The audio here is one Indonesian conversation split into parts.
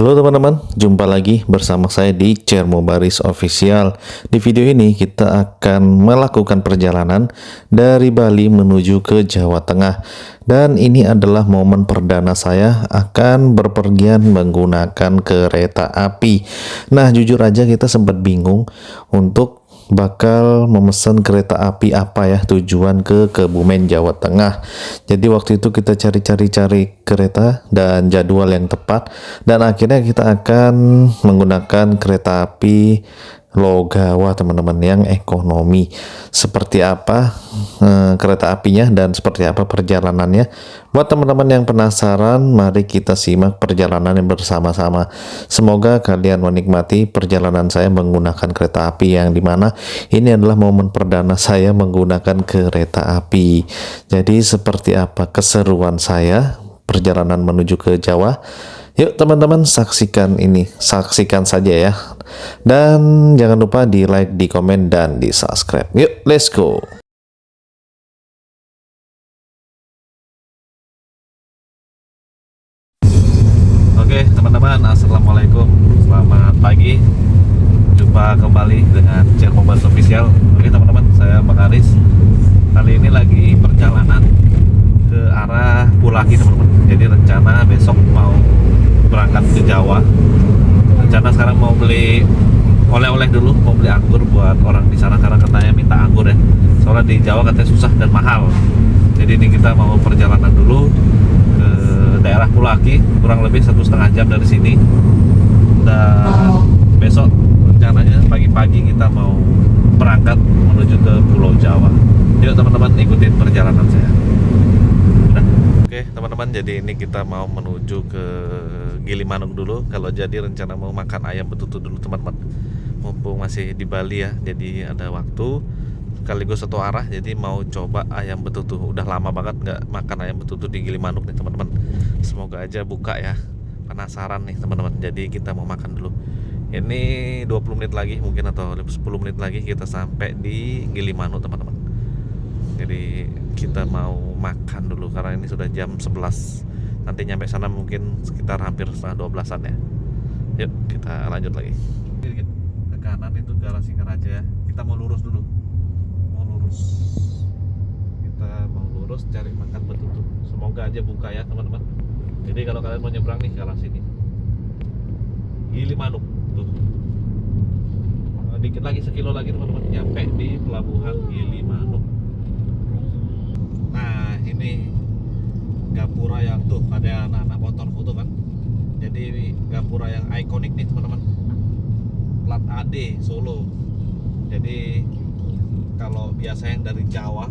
Halo teman-teman, jumpa lagi bersama saya di Cermo Baris Official. Di video ini kita akan melakukan perjalanan dari Bali menuju ke Jawa Tengah. Dan ini adalah momen perdana saya akan berpergian menggunakan kereta api. Nah, jujur aja kita sempat bingung untuk bakal memesan kereta api apa ya tujuan ke Kebumen, Jawa Tengah. Jadi waktu itu kita cari-cari kereta dan jadwal yang tepat, dan akhirnya kita akan menggunakan kereta api Logawa teman-teman, yang ekonomi. Seperti apa kereta apinya dan seperti apa perjalanannya? Buat teman-teman yang penasaran, mari kita simak perjalanan yang bersama-sama. Semoga kalian menikmati perjalanan saya menggunakan kereta api, yang dimana ini adalah momen perdana saya menggunakan kereta api. Jadi seperti apa keseruan saya perjalanan menuju ke Jawa? Yuk teman-teman, saksikan saja ya. Dan jangan lupa di like, di komen, dan di subscribe. Yuk, let's go. Oke teman-teman, assalamualaikum, selamat pagi. Jumpa kembali dengan Cermo Baris Official. Oke teman-teman, saya Bang Aris. Kali ini lagi perjalanan ke arah Pulaki teman-teman. Jadi rencana besok mau berangkat ke Jawa. Rencana sekarang mau beli oleh-oleh dulu, mau beli anggur buat orang di sana karena katanya minta anggur ya. Soalnya di Jawa katanya susah dan mahal. Jadi ini kita mau perjalanan dulu ke daerah Pulaki, kurang lebih 1,5 jam dari sini. Dan besok rencananya pagi-pagi kita mau berangkat menuju ke Pulau Jawa. Yuk teman-teman, ikutin perjalanan saya. Oke teman-teman, jadi ini kita mau menuju ke Gilimanuk dulu. Kalau jadi rencana mau makan ayam betutu dulu teman-teman, mumpung masih di Bali ya, jadi ada waktu sekaligus satu arah. Jadi mau coba ayam betutu, udah lama banget nggak makan ayam betutu di Gilimanuk nih teman-teman. Semoga aja buka ya, penasaran nih teman-teman. Jadi kita mau makan dulu. Ini 20 menit lagi mungkin, atau 10 menit lagi kita sampai di Gilimanuk teman-teman. Jadi kita mau makan dulu karena ini sudah jam 11. Nanti nyampe sana mungkin sekitar hampir setengah 12-an ya. Yuk kita lanjut lagi. Ke kanan itu ke arah Singaraja ya. Kita mau lurus dulu. Kita mau lurus cari makan betutu. Semoga aja buka ya teman-teman. Jadi kalau kalian mau nyebrang nih ke arah sini, Gilimanuk tuh. Dikit lagi, sekilo lagi teman-teman, nyampe di pelabuhan Gilimanuk. Nah ini gapura yang tuh ada anak-anak motor foto kan. Jadi gapura yang ikonik nih teman-teman, plat AD Solo. Jadi kalau biasa yang dari Jawa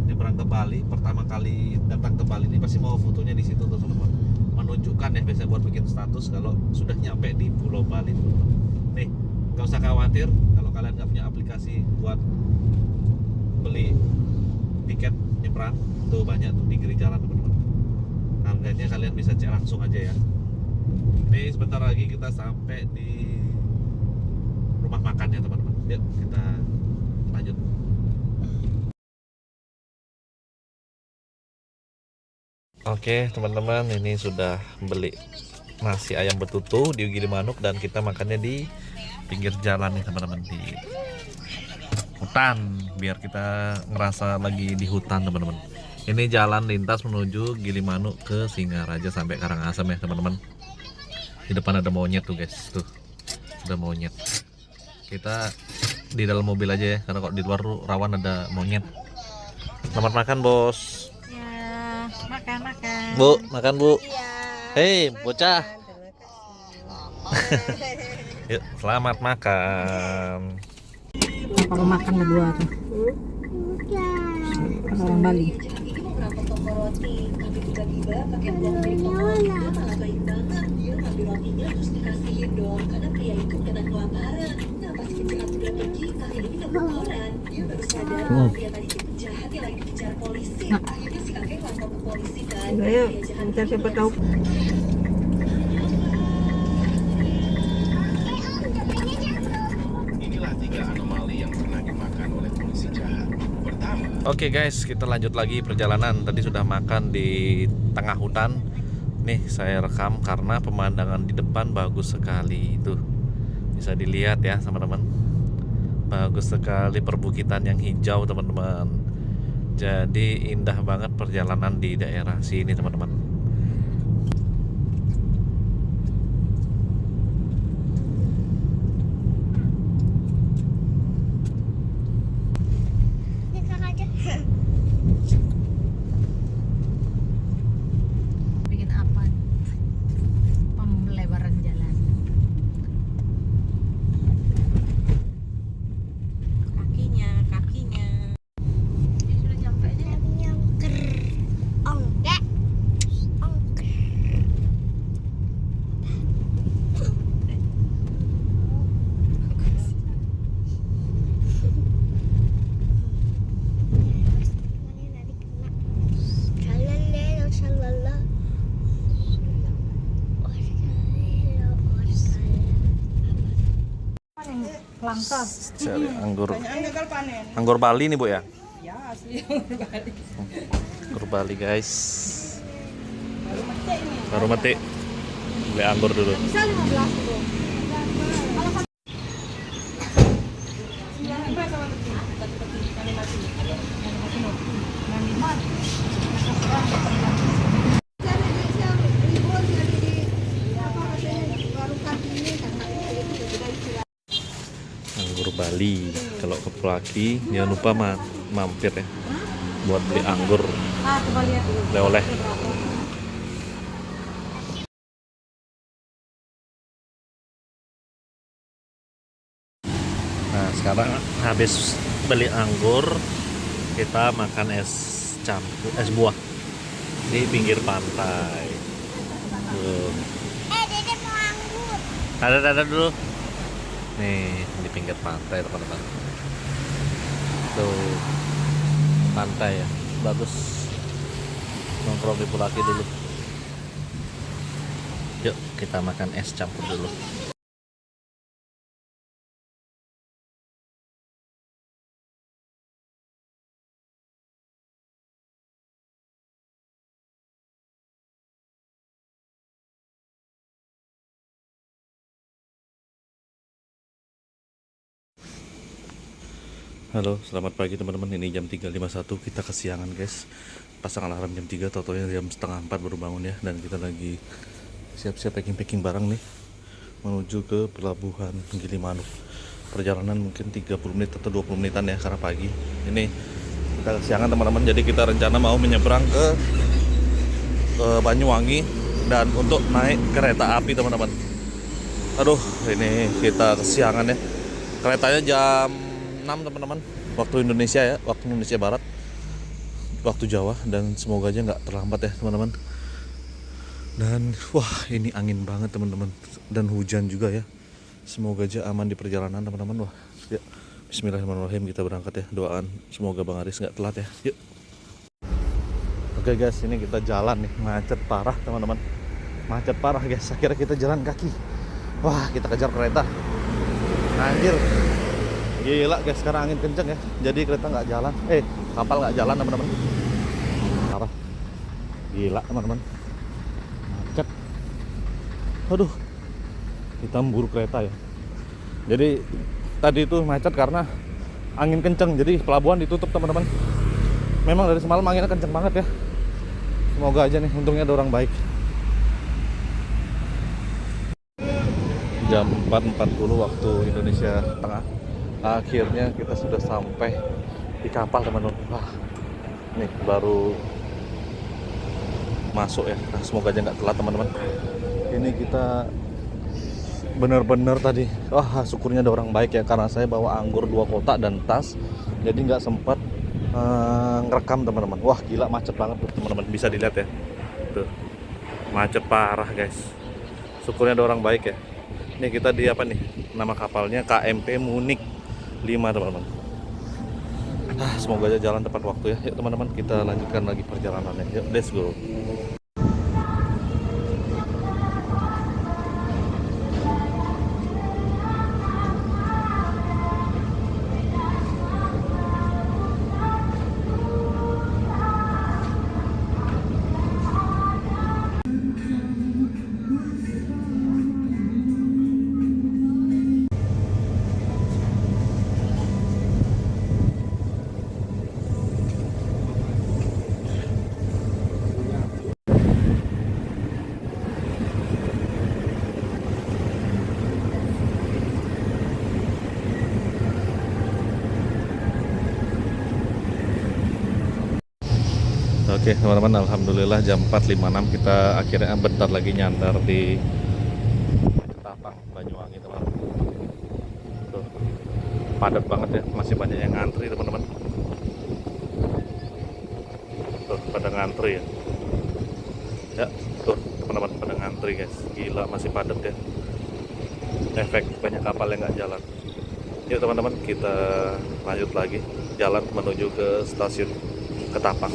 nyebrang ke Bali, pertama kali datang ke Bali ini pasti mau fotonya di situ tuh teman-teman, menunjukkan ya, biasanya buat bikin status kalau sudah nyampe di Pulau Bali teman-teman. Nih gak usah khawatir kalau kalian nggak punya aplikasi buat beli tiket nyebrang, tuh banyak tuh di kiri jalan teman-teman. Harganya kalian bisa cek langsung aja ya. Ini sebentar lagi kita sampai di rumah makannya teman-teman. Yuk kita lanjut. Oke teman-teman, ini sudah beli nasi ayam betutu di Gilimanuk dan kita makannya di pinggir jalan nih teman-teman, di hutan, biar kita ngerasa lagi di hutan teman-teman. Ini jalan lintas menuju Gilimanuk ke Singaraja sampai Karangasem ya teman-teman. Di depan ada monyet tuh guys, tuh ada monyet. Kita di dalam mobil aja ya, karena kok di luar rawan ada monyet. Selamat makan bos. Ya, makan. Bu, makan bu. Iya. Hei bocah. Yuk, selamat makan. Kalau makan berdua tuh. Orang Bali. Ayo, ntar siapa tahu. Inilah 3 anomali yang pernah dimakan oleh polisi jahat. Pertama, Oke guys, kita lanjut lagi perjalanan. Tadi sudah makan di tengah hutan. Nih saya rekam karena pemandangan di depan bagus sekali. Itu bisa dilihat ya teman-teman. Bagus sekali perbukitan yang hijau teman-teman. Jadi indah banget perjalanan di daerah sini teman-teman. Bikin apa? Pembelebaran jalan. Kakinya. Ini sudah sampai aja. Langka. Cari anggur Bali nih Bu ya. Ya, asli anggur Bali. Anggur Bali guys. Baru mati. Beli anggur dulu. Bisa 15 itu. Anggur Bali. Kalau ke Pelaki jangan lupa mampir ya buat beli anggur Coba lihat dulu. oleh-oleh. Nah sekarang habis beli anggur, kita makan es campur, es buah di pinggir pantai. Tuh. Dede mau anggur. Ada dulu. Nih di pinggir pantai teman-teman. Tuh pantai ya, bagus. Nongkrong di Pelaki dulu. Yuk kita makan es campur dulu. Halo, selamat pagi teman-teman. Ini jam 3.51, kita kesiangan guys. Pasang alarm jam 3, tau-taunya jam setengah 4 baru bangun ya. Dan kita lagi siap-siap packing-packing barang nih, menuju ke pelabuhan Gilimanuk. Perjalanan mungkin 30 menit atau 20 menitan ya, karena pagi. Ini kita kesiangan teman-teman, jadi kita rencana mau menyeberang ke Banyuwangi dan untuk naik kereta api teman-teman. Aduh, ini kita kesiangan ya. Keretanya jam 6 teman-teman, waktu Indonesia ya, waktu Indonesia Barat, waktu Jawa, dan semoga aja nggak terlambat ya teman-teman. Dan wah ini angin banget teman-teman, dan hujan juga ya. Semoga aja aman di perjalanan teman-teman. Wah ya, Bismillahirrahmanirrahim, kita berangkat ya, doaan semoga Bang Aris nggak telat ya. Yuk. Oke guys, ini kita jalan nih, macet parah teman-teman, macet parah guys. Akhirnya kita jalan kaki. Wah kita kejar kereta, anjir. Gila guys, sekarang angin kenceng ya, jadi kereta nggak jalan, kapal nggak jalan teman-teman. Parah, gila teman-teman, macet. Aduh, kita memburu kereta ya. Jadi tadi itu macet karena angin kenceng, jadi pelabuhan ditutup teman-teman. Memang dari semalam anginnya kenceng banget ya. Semoga aja nih, untungnya ada orang baik. Jam 4.40 waktu Indonesia Tengah. Akhirnya kita sudah sampai di kapal teman-teman. Wah, nih baru masuk ya. Nah, semoga aja nggak telat teman-teman. Ini kita bener-bener tadi, wah syukurnya ada orang baik ya, karena saya bawa anggur 2 kotak dan tas, jadi nggak sempat ngerekam teman-teman. Wah gila macet banget tuh teman-teman, bisa dilihat ya, tuh macet parah guys. Syukurnya ada orang baik ya. Ini kita di apa nih, nama kapalnya KMP Munich 5 teman-teman. Semoga aja jalan tepat waktu ya. Yuk teman-teman, kita lanjutkan lagi perjalanannya. Yuk, let's go. Oke teman-teman, alhamdulillah jam 4.56 kita akhirnya bentar lagi nyandar di Ketapang, Banyuwangi teman-teman. Tuh, padat banget ya, masih banyak yang ngantri teman-teman. Tuh, pada ngantri ya. Ya, tuh teman-teman pada ngantri guys. Gila, masih padat ya. Efek banyak kapal yang nggak jalan. Yuk teman-teman, kita lanjut lagi jalan menuju ke stasiun Ketapang.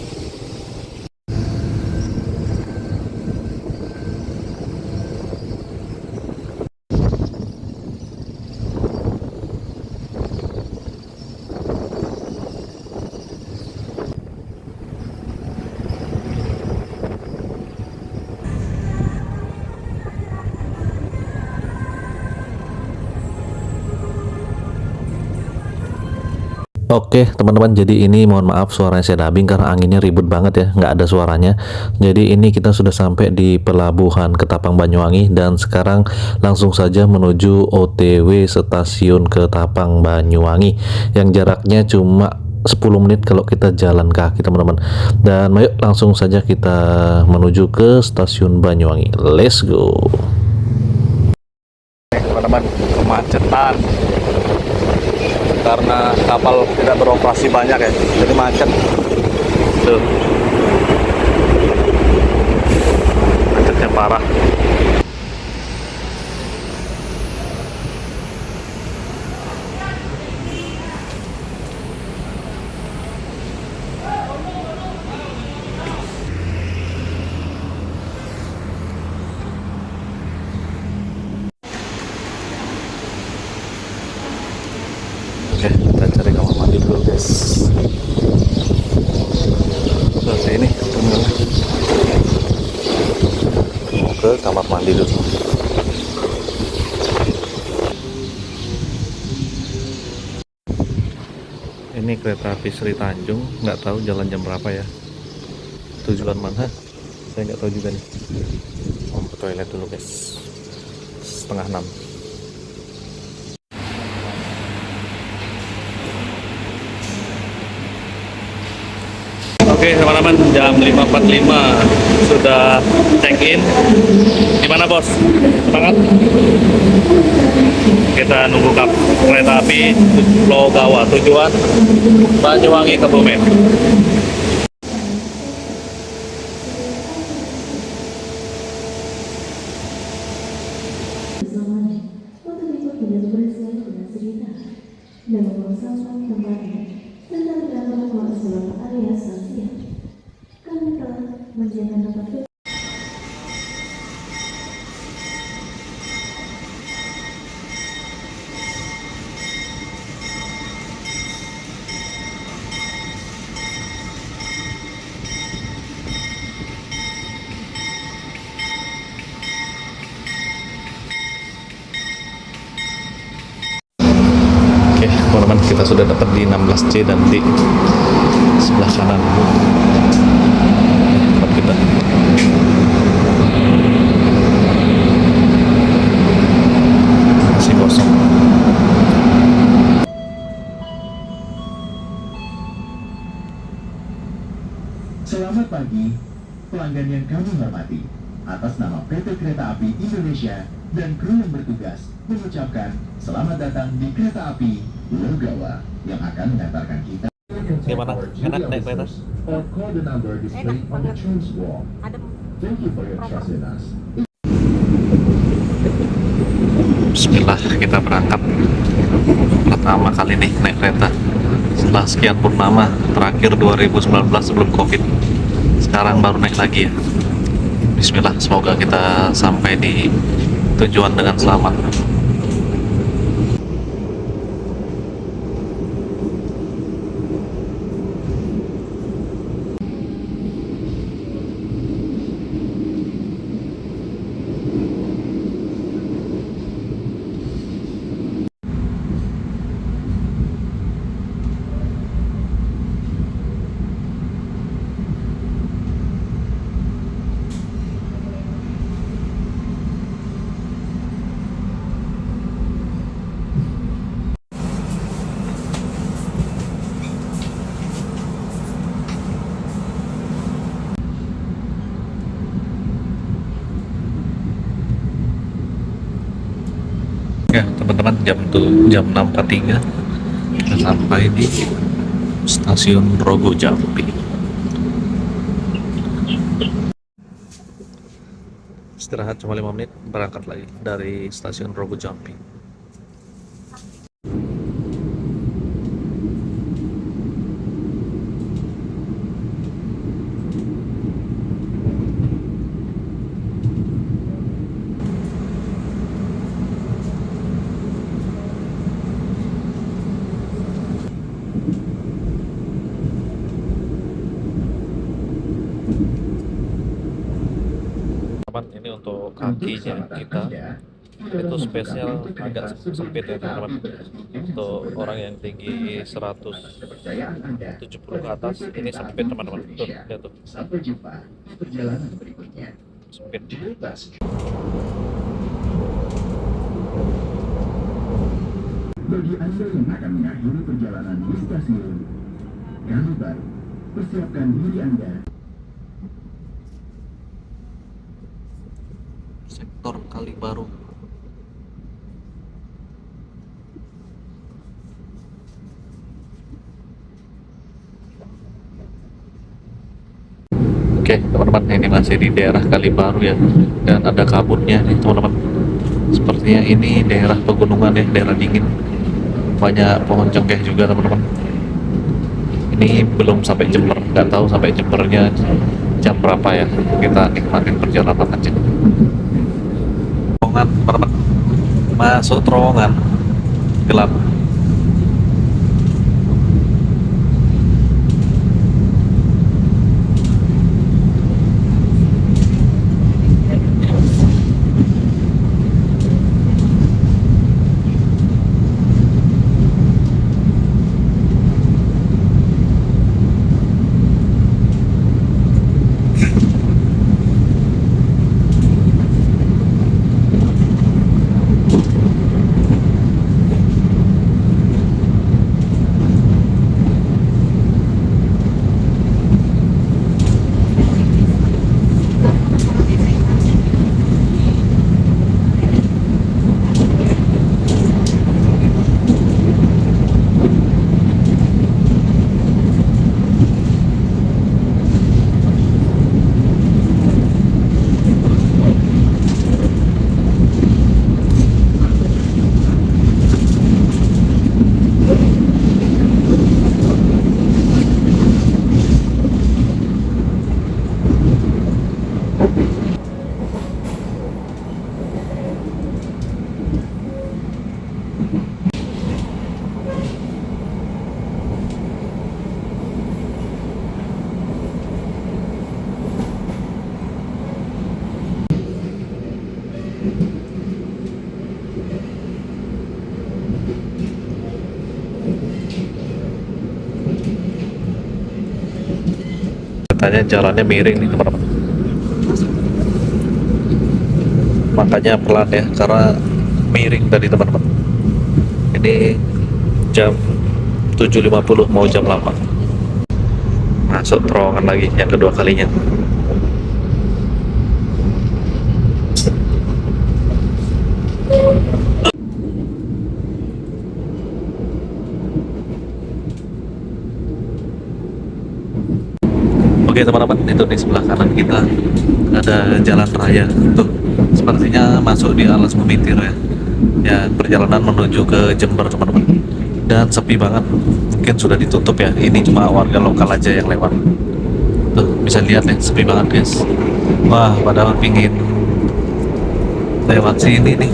Oke teman-teman, jadi ini mohon maaf suaranya saya dubbing karena anginnya ribut banget ya, nggak ada suaranya. Jadi ini kita sudah sampai di pelabuhan Ketapang Banyuwangi dan sekarang langsung saja menuju OTW stasiun Ketapang Banyuwangi yang jaraknya cuma 10 menit kalau kita jalan kaki teman-teman. Dan ayo langsung saja kita menuju ke stasiun Banyuwangi. Let's go. Teman-teman, kemacetan karena kapal tidak beroperasi banyak ya, jadi macet tuh, macetnya parah. Oke, kita cari kamar mandi dulu guys. Oke, ini terminalnya. Mau ke kamar mandi dulu. Ini kereta api Sri Tanjung, nggak tahu jalan jam berapa ya. Tujuan mana? Saya nggak tahu juga nih. Mau ke toilet dulu guys. 5:30. Oke teman-teman, jam 5.45 sudah check in. Gimana bos? Semangat? Kita nunggu kereta api Logawa, tujuan Banyuwangi Kebumen. Untuk ikut menyaksikan dengan cerita dan membawa sampah kembali tentang drama keluarga selama area Asia. Kami telah menjaga tempat Oke teman-teman, kita sudah dapat di 16C dan di sebelah kanan tempat kita. Masih kosong. Selamat pagi, pelanggan yang kami hormati. Atas nama PT Kereta Api Indonesia dan kru yang bertugas mengucapkan selamat datang di Kereta Api Logawa yang akan mengantarkan kita. Gimana? Enak naik kereta? Enak banget. Adem. Thank you for your trust in us. Bismillah, kita berangkat pertama kali nih naik kereta setelah sekian purnama, terakhir 2019 sebelum COVID. Sekarang baru naik lagi ya. Bismillah, semoga kita sampai di tujuan dengan selamat. Ya teman-teman, jam 6.43 kita sampai di stasiun Rogo Jampi. Istirahat cuma 5 menit, berangkat lagi dari stasiun Rogo Jampi. Teman, ini untuk kakinya kita itu spesial agak sempit ya teman-teman. Untuk orang yang tinggi 170 ke atas ini sempit teman-teman. Tuh, lihat tuh. Sampai jumpa di perjalanan berikutnya. Sempit. Bagi Anda yang akan mengakhiri perjalanan di stasiun Gambir, persiapkan diri Anda. Sektor Kali Baru. Oke teman-teman, ini masih di daerah Kali Baru ya, dan ada kabutnya nih teman-teman. Sepertinya ini daerah pegunungan ya, daerah dingin, banyak pohon cengkeh juga teman-teman. Ini belum sampai Jember, nggak tahu sampai Jembernya jam berapa ya. Kita nikmatin perjalanan aja. Terowongan teman-teman, masuk terowongan gelap. Katanya jalannya miring nih teman-teman, makanya pelan ya, karena miring tadi teman-teman. Ini jam 7.50 mau jam 8, masuk terowongan lagi yang kedua kalinya. Oke teman-teman, itu di sebelah kanan kita ada jalan raya tuh, sepertinya masuk di Alas Bumitir ya. Ya, perjalanan menuju ke Jember teman-teman, dan sepi banget, mungkin sudah ditutup ya. Ini cuma warga lokal aja yang lewat. Tuh bisa lihat nih, sepi banget guys. Wah, padahal pingin lewat sini nih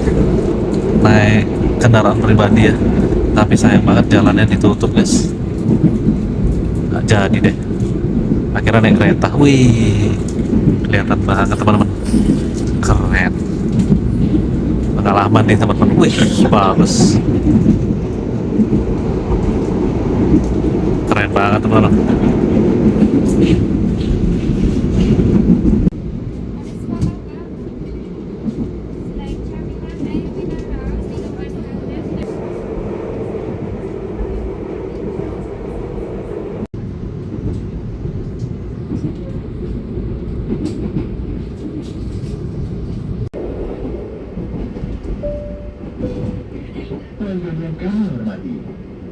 naik kendaraan pribadi ya, tapi sayang banget jalannya ditutup guys. Nggak jadi deh, akhirnya naik kereta. Wih, kelihatan banget teman-teman, keren. Pengalaman nih teman-teman. Wih, bagus, keren banget teman-teman. yang kami hormati,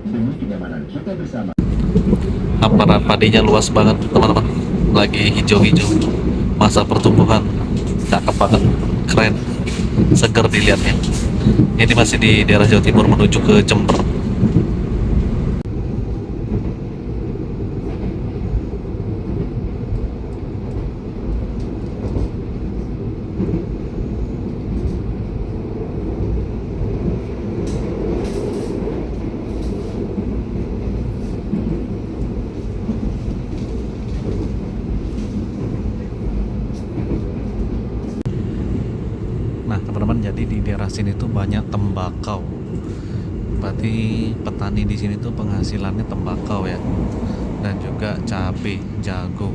demi kenyamanan kita bersama. Hamparan padinya luas banget teman-teman, lagi hijau-hijau, masa pertumbuhan, cakep banget, keren, seger dilihatnya. Ini masih di daerah Jawa Timur menuju ke Jember. Nah teman-teman, jadi di daerah sini tuh banyak tembakau. Berarti petani di sini tuh penghasilannya tembakau ya, dan juga cabai, jagung.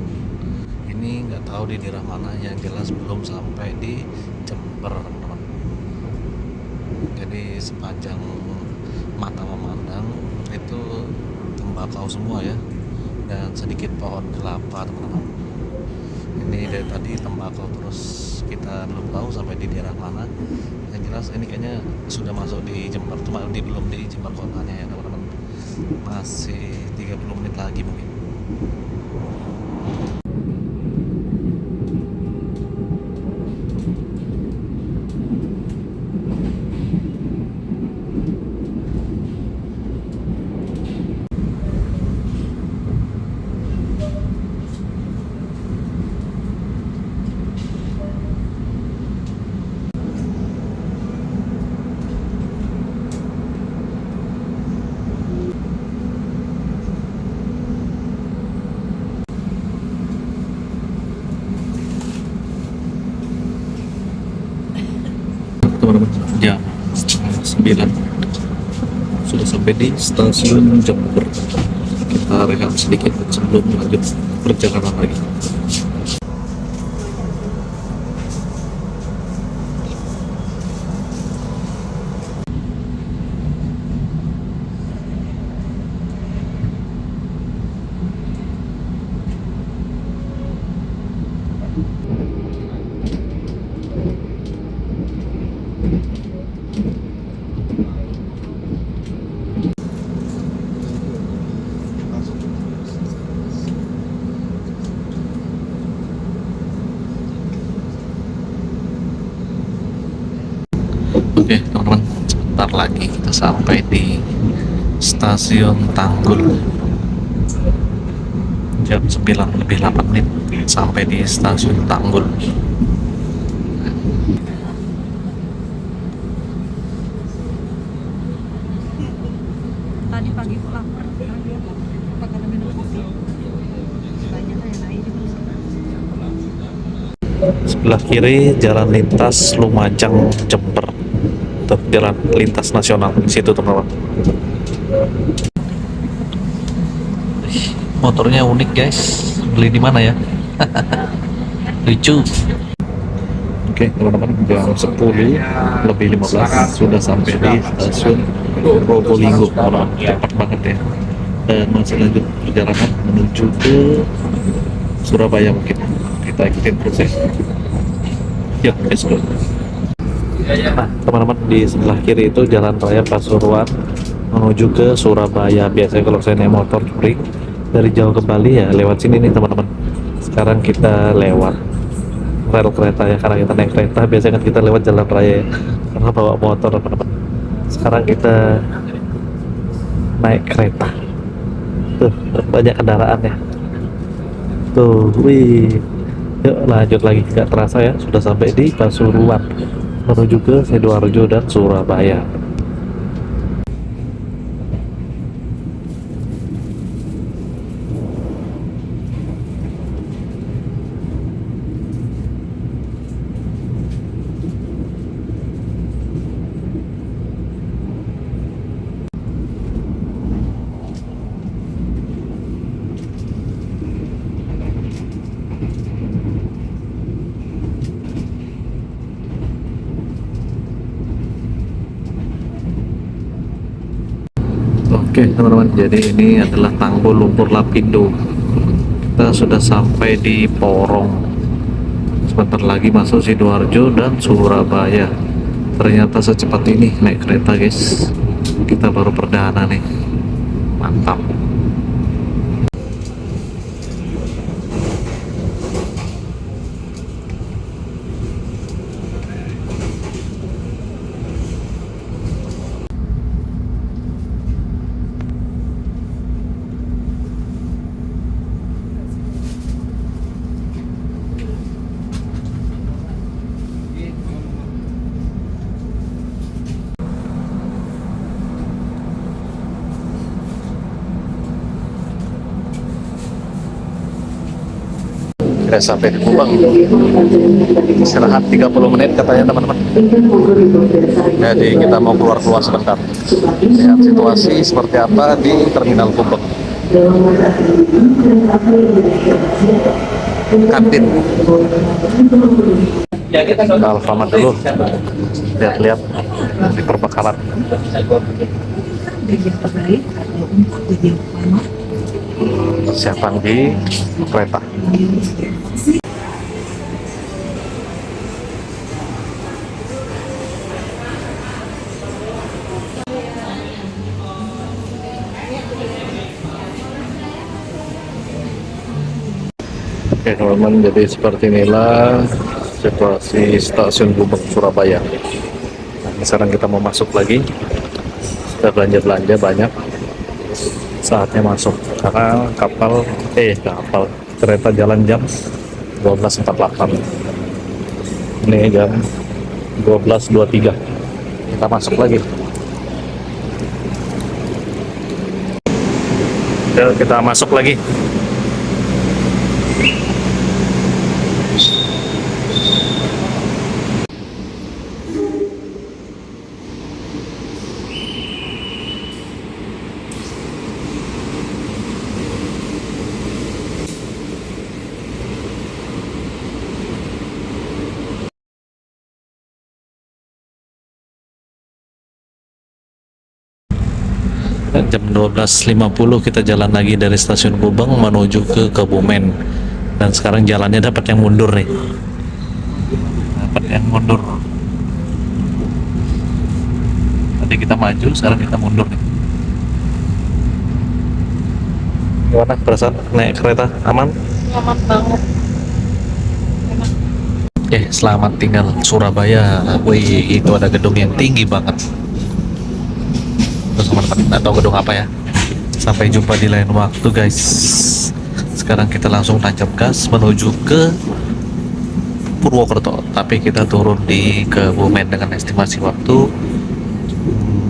Ini nggak tahu di daerah mana, yang jelas belum sampai di Jember teman-teman. Jadi sepanjang mata memandang itu tembakau semua ya, dan sedikit pohon kelapa teman-teman. Ini dari tadi tembakau terus, kita belum tahu sampai di daerah mana. Yang jelas ini kayaknya sudah masuk di Jember, cuma belum di Jember kotanya ya teman-teman. Masih 30 menit lagi mungkin. Teman-teman, jam 9 sudah sampai di stasiun Jember. Kita rehat sedikit sebelum lanjut perjalanan lagi. Oke teman-teman, sebentar lagi kita sampai di stasiun Tanggul. Jam 9 lebih 8 menit sampai di stasiun Tanggul. Tadi pagi kok lapar, apa karena minum kopi? Banyak yang naik juga. Sebelah kiri jalan lintas Lumajang Jember, tuh jalan lintas nasional di situ teman-teman. Motornya unik guys, beli di mana ya? Lucu. Oke teman-teman, jam 10 lebih 15 sudah sampai di stasiun Probolinggo. Cepat banget ya, dan masih lanjut perjalanan menuju ke Surabaya. Mungkin kita ikutin terus ya. Yuk, let's go. Nah teman-teman, di sebelah kiri itu jalan raya Pasuruan menuju ke Surabaya. Biasanya kalau saya naik motor touring dari Jawa ke Bali ya lewat sini nih teman-teman. Sekarang kita lewat rel kereta ya, karena kita naik kereta biasanya kan kita lewat jalan raya ya, karena bawa motor teman-teman. Sekarang kita naik kereta. Tuh banyak kendaraan ya. Tuh, wih. Yuk lanjut lagi, nggak terasa ya sudah sampai di Pasuruan menuju ke Sidoarjo dan Surabaya. Oke teman-teman, jadi ini adalah Tanggul Lumpur Lapindo. Kita sudah sampai di Porong. Sebentar lagi masuk Sidoarjo dan Surabaya. Ternyata secepat ini naik kereta guys. Kita baru perdana nih, mantap. Udah sampai di Kubang, istirahat 30 menit katanya teman-teman. Jadi kita mau keluar-keluar sebentar, lihat situasi seperti apa di Terminal Kubang. Kantin Alfamart dulu, lihat-lihat di perbekalan. Persiapan di kereta. Oke teman-teman, jadi seperti inilah situasi stasiun Gubeng Surabaya. Nah, sekarang kita mau masuk lagi. Kita belanja-belanja banyak. Saatnya masuk karena kapal kereta jalan jam 12.48. Ini jam 12.23. Kita masuk lagi. Yuk, kita masuk lagi. Jam 12.50 kita jalan lagi dari stasiun Gubeng menuju ke Kebumen, dan sekarang jalannya dapat yang mundur nih, tadi kita maju, sekarang kita mundur nih. Gimana perasaan naik kereta? Aman? Aman banget. Selamat tinggal Surabaya. Wih, itu ada gedung yang tinggi banget. Terus teman-teman, nggak tahu gedung apa ya. Sampai jumpa di lain waktu guys. Sekarang kita langsung tancap gas menuju ke Purwokerto, tapi kita turun di Kebumen dengan estimasi waktu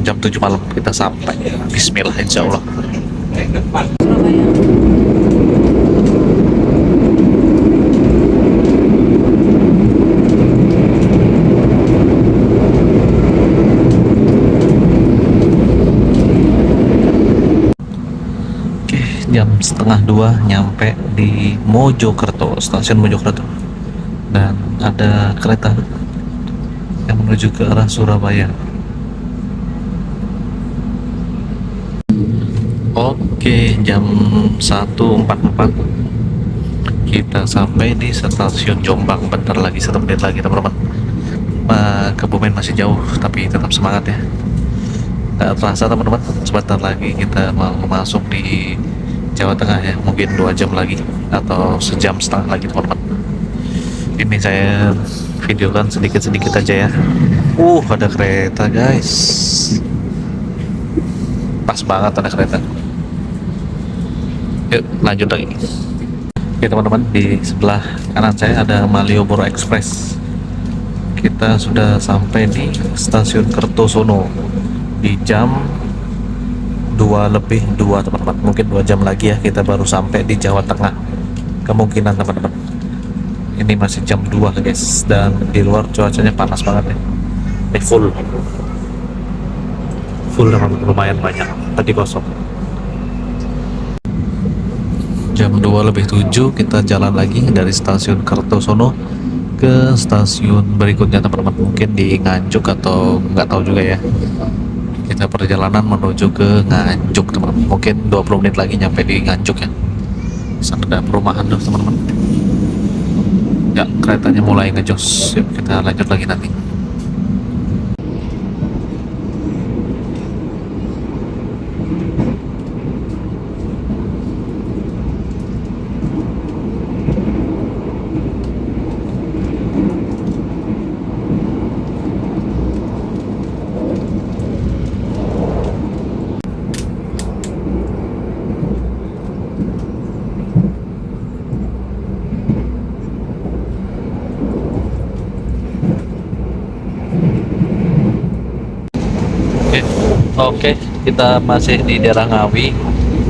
jam 7 malam kita sampai. Bismillah, insya Allah. Jam setengah 2 nyampe di Mojokerto, stasiun Mojokerto, dan ada kereta yang menuju ke arah Surabaya. Oke, jam 1.44 kita sampai di stasiun Jombang. Bentar lagi, 1 menit lagi teman-teman. Kebumen masih jauh, tapi tetap semangat ya. Nggak terasa teman-teman, sebentar lagi kita mau masuk di Jawa Tengah ya, mungkin 2 jam lagi atau sejam setengah lagi teman-teman. Ini saya videokan sedikit-sedikit aja ya. Ada kereta guys, pas banget ada kereta. Yuk lanjut lagi. Oke teman-teman, di sebelah kanan saya ada Malioboro Express. Kita sudah sampai di stasiun Kertosono di jam 2:02 teman-teman. Mungkin 2 jam lagi ya kita baru sampai di Jawa Tengah, kemungkinan teman-teman. Ini masih jam 2 guys, dan di luar cuacanya panas banget ya. Ini full teman-teman, lumayan banyak, tadi kosong. Jam 2:07 kita jalan lagi dari stasiun Kertosono ke stasiun berikutnya teman-teman, mungkin di Nganjuk atau nggak tahu juga ya. Kita perjalanan menuju ke Nganjuk teman-teman, mungkin 20 menit lagi nyampe di Nganjuk ya. Sana ada perumahan tuh teman-teman ya, keretanya mulai ngejos. Yuk kita lanjut lagi nanti. Oke, kita masih di daerah Ngawi.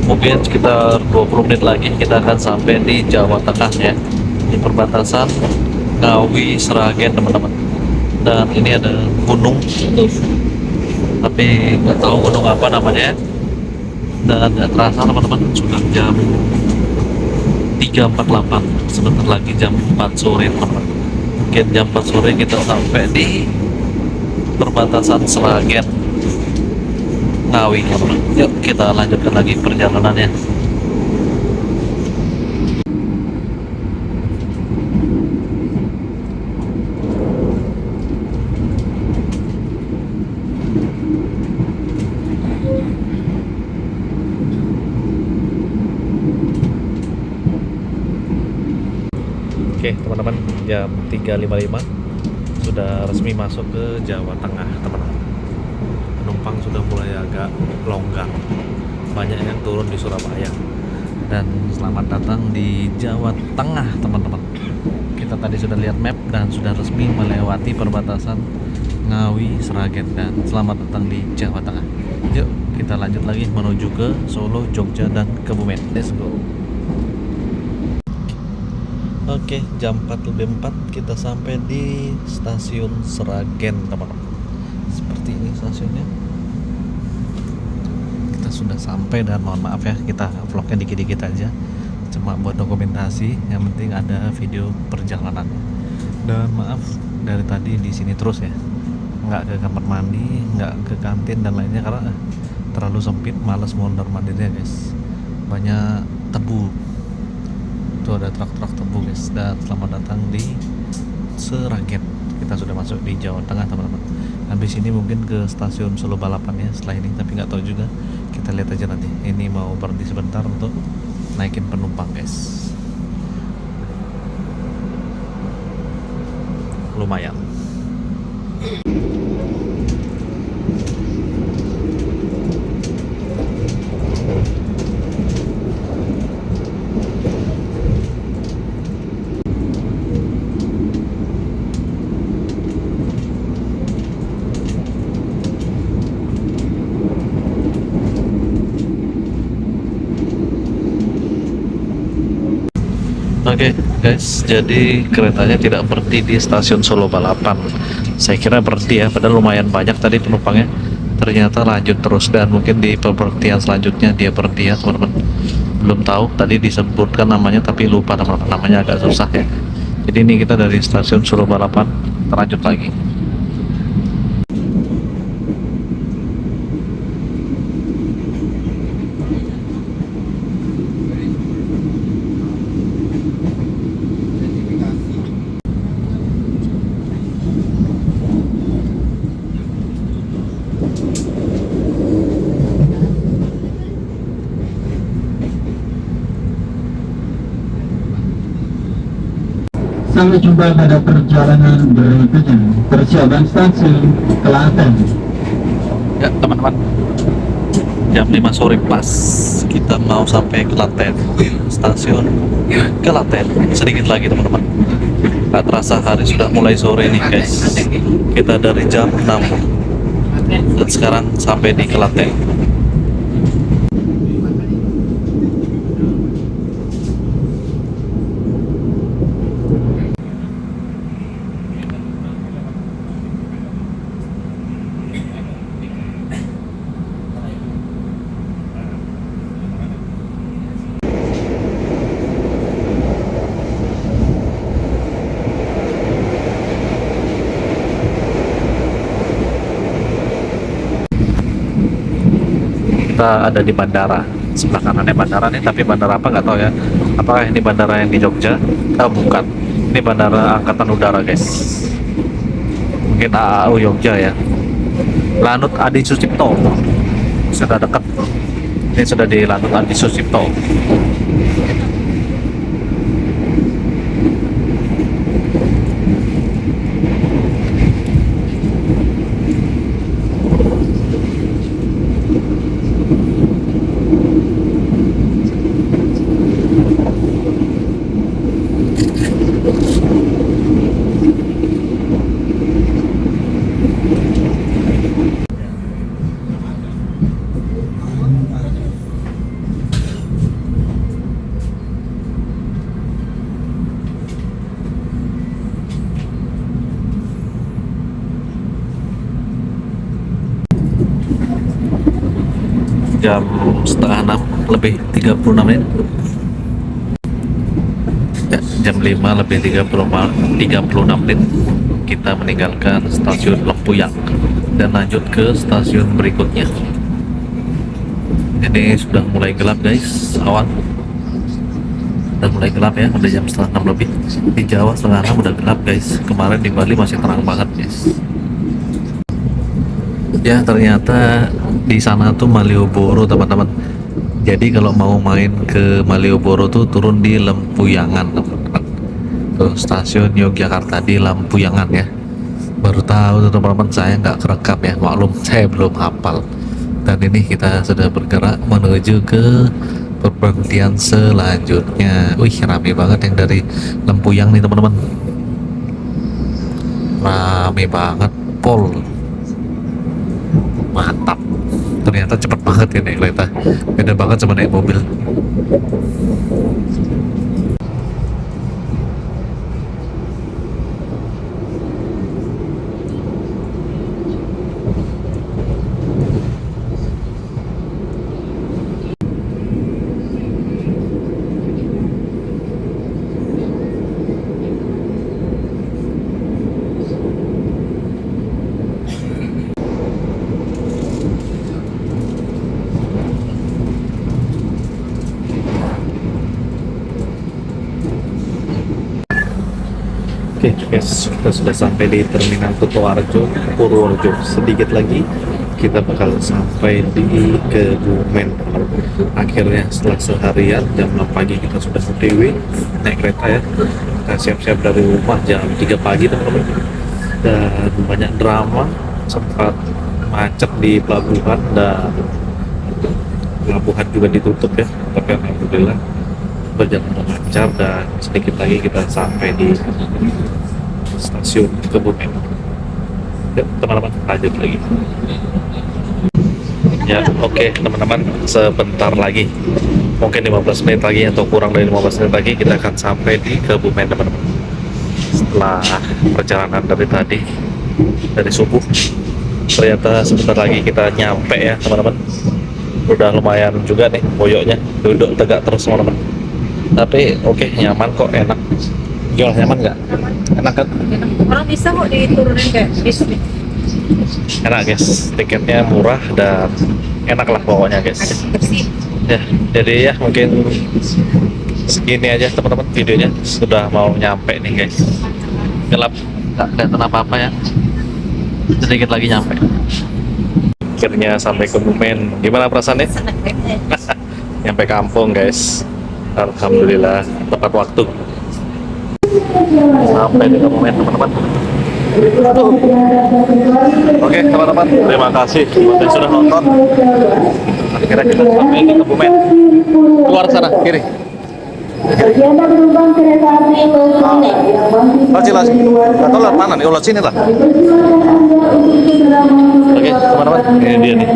Mungkin sekitar 20 menit lagi kita akan sampai di Jawa Tengah ya, di perbatasan Ngawi Sragen teman-teman. Dan ini ada gunung tuh, tapi nggak tahu gunung apa namanya. Dan nggak terasa teman-teman, sudah jam 3.48, sebentar lagi jam 4 sore teman-teman. Mungkin jam 4 sore kita sampai di perbatasan Sragen Ngawi teman-teman. Yuk kita lanjutkan lagi perjalanannya. Oke teman-teman, jam 3.55 sudah resmi masuk ke Jawa Tengah teman-teman. Penumpang sudah mulai agak longgar, banyak yang turun di Surabaya. Dan selamat datang di Jawa Tengah teman-teman. Kita tadi sudah lihat map dan sudah resmi melewati perbatasan Ngawi Sragen, dan selamat datang di Jawa Tengah. Yuk kita lanjut lagi menuju ke Solo, Jogja, dan Kebumen. Let's go. Oke, jam 4.04 kita sampai di stasiun Sragen teman-teman. Seperti ini stasiunnya. Kita sudah sampai, dan mohon maaf ya, kita vlognya dikit-dikit aja, cuma buat dokumentasi. Yang penting ada video perjalanan. Dan maaf dari tadi di sini terus ya, nggak ke kamar mandi, nggak ke kantin dan lainnya karena terlalu sempit, males mondar mandirnya guys. Banyak tebu. Itu ada truk-truk tebu guys. Dan selamat datang di Sragen. Kita sudah masuk di Jawa Tengah teman-teman. Habis ini mungkin ke stasiun Solo Balapan ya setelah ini, tapi nggak tahu juga. Kita lihat aja nanti. Ini mau berhenti sebentar untuk naikin penumpang guys. Lumayan. Oke guys, jadi keretanya tidak berhenti di stasiun Solo Balapan. Saya kira berhenti ya, padahal lumayan banyak tadi penumpangnya. Ternyata lanjut terus, dan mungkin di pemberhentian selanjutnya dia berhenti ya teman-teman. Belum tahu, tadi disebutkan namanya tapi lupa teman-teman, namanya agak susah ya. Jadi ini kita dari stasiun Solo Balapan, terlanjut lagi. Sampai jumpa pada perjalanan berikutnya. Persiapan stasiun Klaten. Ya teman-teman, jam 5 sore pas kita mau sampai Klaten, stasiun Klaten. Sedikit lagi teman-teman, gak terasa hari sudah mulai sore nih guys. Kita dari jam 6 dan sekarang sampai di Klaten. Kita ada di bandara, sebelah kanannya bandara nih, tapi bandara apa nggak tahu ya. Apakah ini bandara yang di Jogja? Bukan, ini bandara angkatan udara guys, mungkin AAU Jogja ya. Lanut Adi Sucipto, sudah dekat, ini sudah di Lanut Adi Sucipto. jam setengah 6 lebih 36 menit ya, jam 5 lebih 36 menit kita meninggalkan stasiun Lempuyang dan lanjut ke stasiun berikutnya. Ini sudah mulai gelap guys, awan udah mulai gelap ya, udah jam setengah 6 lebih. Di Jawa setengah 6 udah gelap guys, kemarin di Bali masih terang banget guys. Ya ternyata di sana tuh Malioboro teman-teman. Jadi kalau mau main ke Malioboro tuh turun di Lempuyangan teman-teman. Tuh stasiun Yogyakarta di Lempuyangan ya. Baru tahu tuh teman-teman, saya nggak kerekam ya, maklum saya belum hafal. Dan ini kita sudah bergerak menuju ke perberhentian selanjutnya. Wih rame banget yang dari Lempuyang nih teman-teman. Rame banget, pol. Mantap, ternyata cepet banget ya naik kereta, beda banget sama naik mobil. Oke guys, kita sudah sampai di Terminal Kutoarjo, Purworejo. Sedikit lagi kita bakal sampai di Kebumen. Akhirnya setelah seharian jam 6 pagi kita sudah OTW naik kereta ya. Kita siap-siap dari rumah jam 3 pagi teman-teman. Dan banyak drama, sempat macet di pelabuhan dan pelabuhan juga ditutup ya. Tapi alhamdulillah berjalan lancar dan sedikit lagi kita sampai di stasiun Kebumen. Yuk teman-teman, lanjut lagi ya. Oke teman-teman, sebentar lagi, mungkin 15 menit lagi atau kurang dari 15 menit lagi kita akan sampai di Kebumen teman-teman. Setelah perjalanan dari tadi, dari subuh, ternyata sebentar lagi kita nyampe ya teman-teman. Udah lumayan juga nih boyoknya, duduk tegak terus teman-teman. Tapi oke, nyaman kok, enak. Gimana, nyaman nggak? Enak kan? Enak. Orang bisa kok diturunin kayak bis nih. Enak guys, tiketnya murah dan enak lah pokoknya guys. Bersih. Ya, jadi ya mungkin segini aja teman-teman videonya. Sudah mau nyampe nih guys. Gelap, nggak kelihatan apa-apa ya. Sedikit lagi nyampe. Akhirnya sampai Kebumen. Gimana perasaannya? Senang banget. Nyampe kampung guys. Alhamdulillah tepat waktu. Sampai di Kebumen teman-teman. Oke teman-teman, terima kasih buat yang sudah nonton. Akhirnya kita sampai di Kebumen. Keluar sana kiri. Jelas. Atau lewat mana nih? Lewat sini lah. Oke teman-teman, ini dia nih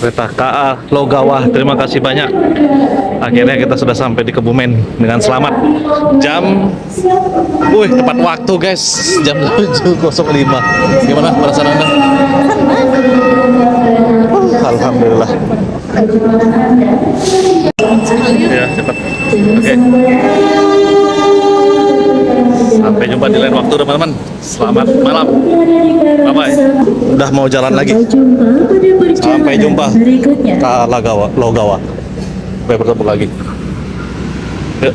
kereta KA Logawa. Terima kasih banyak. Akhirnya kita sudah sampai di Kebumen dengan selamat. Jam, tepat waktu guys. Jam 7.05. Gimana perasaan Anda? Alhamdulillah. Ya cepat. Oke. Sampai jumpa di lain waktu teman-teman. Selamat malam. Bye bye. Udah mau jalan lagi. Sampai jumpa. KA Logawa. Sampai bertemu lagi. Yuk.